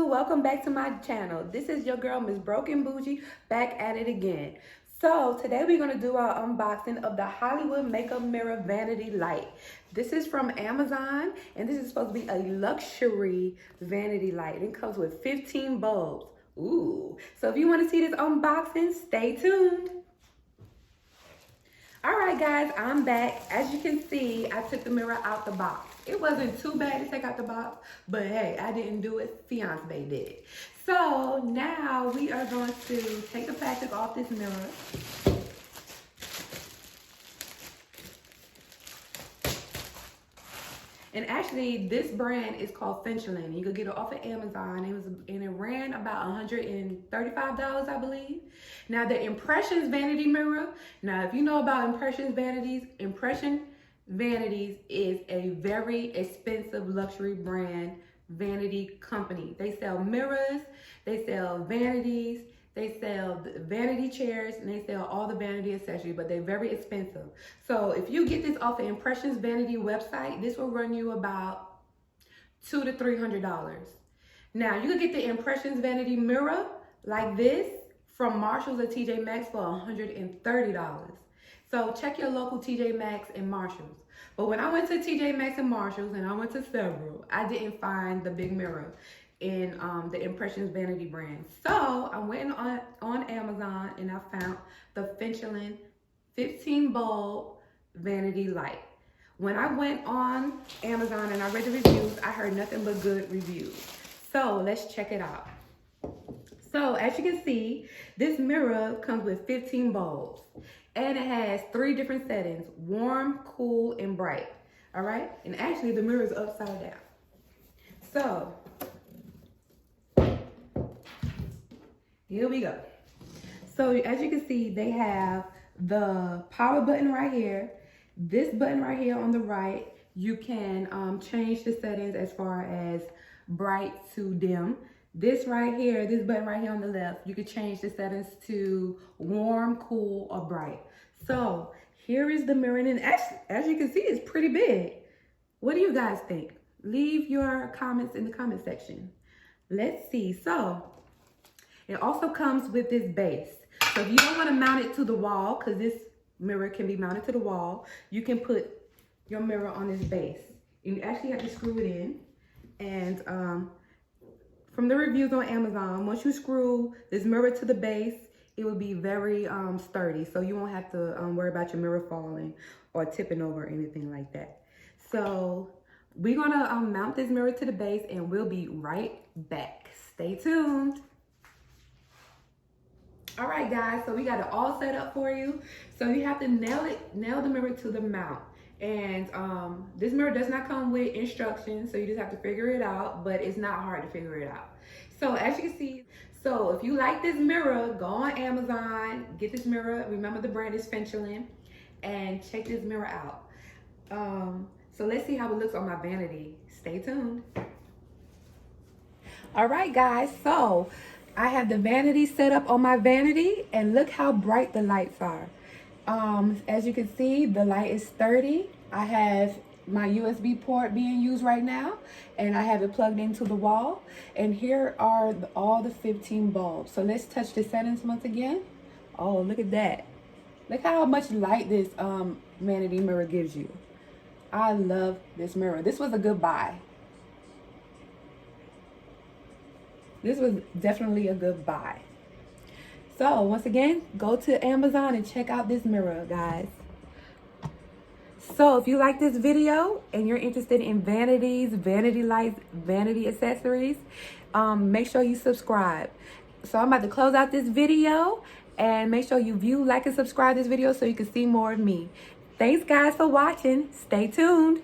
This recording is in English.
welcome back to my channel. This is your girl Miss Broken Bougie back at it again. So today we're going to do our unboxing of the Hollywood Makeup Mirror Vanity Light. This is from Amazon and this is supposed to be a luxury vanity light. It comes with 15 bulbs. Ooh, so if you want to see this unboxing, stay tuned. Alright guys, I'm back. As you can see, I took the mirror out the box. It wasn't too bad to take out the box, but hey, I didn't do it, fiance did it. So now we are going to take the plastic off this mirror. And actually, this brand is called Fenchilin. You could get it off of Amazon. It ran about $135, I believe. Now, the Impressions Vanity Mirror. Now, if you know about Impressions Vanities, Impression Vanities is a very expensive luxury brand vanity company. They sell mirrors, they sell vanities, they sell vanity chairs, and they sell all the vanity accessories, but they're very expensive. So if you get this off the Impressions Vanity website, this will run you about $200 to $300. Now, you can get the Impressions Vanity mirror like this from Marshalls or TJ Maxx for $130. So check your local TJ Maxx and Marshalls. But when I went to TJ Maxx and Marshalls, and I went to several, I didn't find the big mirror in the Impressions Vanity brand. So I went on Amazon and I found the Fenchilin 15 bulb vanity light. When I went on Amazon and I read the reviews, I heard nothing but good reviews. So let's check it out. So as you can see, this mirror comes with 15 bulbs and it has 3 different settings: warm, cool, and bright. All right, and actually the mirror is upside down. So here we go. So as you can see, they have the power button right here. This button right here on the right, you can change the settings as far as bright to dim. This right here, this button right here on the left, you can change the settings to warm, cool, or bright. So here is the mirror, and as you can see, it's pretty big. What do you guys think? Leave your comments in the comment section. Let's see. So it also comes with this base. So if you don't want to mount it to the wall, because this mirror can be mounted to the wall, you can put your mirror on this base. You actually have to screw it in. And from the reviews on Amazon, once you screw this mirror to the base, it will be very sturdy. So you won't have to worry about your mirror falling or tipping over or anything like that. So we're going to mount this mirror to the base and we'll be right back. Stay tuned. All right, guys, so we got it all set up for you. So you have to nail the mirror to the mount. And this mirror does not come with instructions, so you just have to figure it out, but it's not hard to figure it out. So as you can see, so if you like this mirror, go on Amazon, get this mirror. Remember, the brand is Fenchilin, and check this mirror out. So let's see how it looks on my vanity. Stay tuned. All right, guys, so I have the vanity set up on my vanity, and look how bright the lights are. As you can see, the light is sturdy. I have my USB port being used right now, and I have it plugged into the wall. And here are all the 15 bulbs. So let's touch the settings once again. Oh, look at that. Look how much light this vanity mirror gives you. I love this mirror. This was a good buy. This was definitely a good buy. So once again, go to Amazon and check out this mirror, guys. So if you like this video and you're interested in vanities, vanity lights, vanity accessories, make sure you subscribe. So I'm about to close out this video, and make sure you view, like, and subscribe this video so you can see more of me. Thanks, guys, for watching. Stay tuned.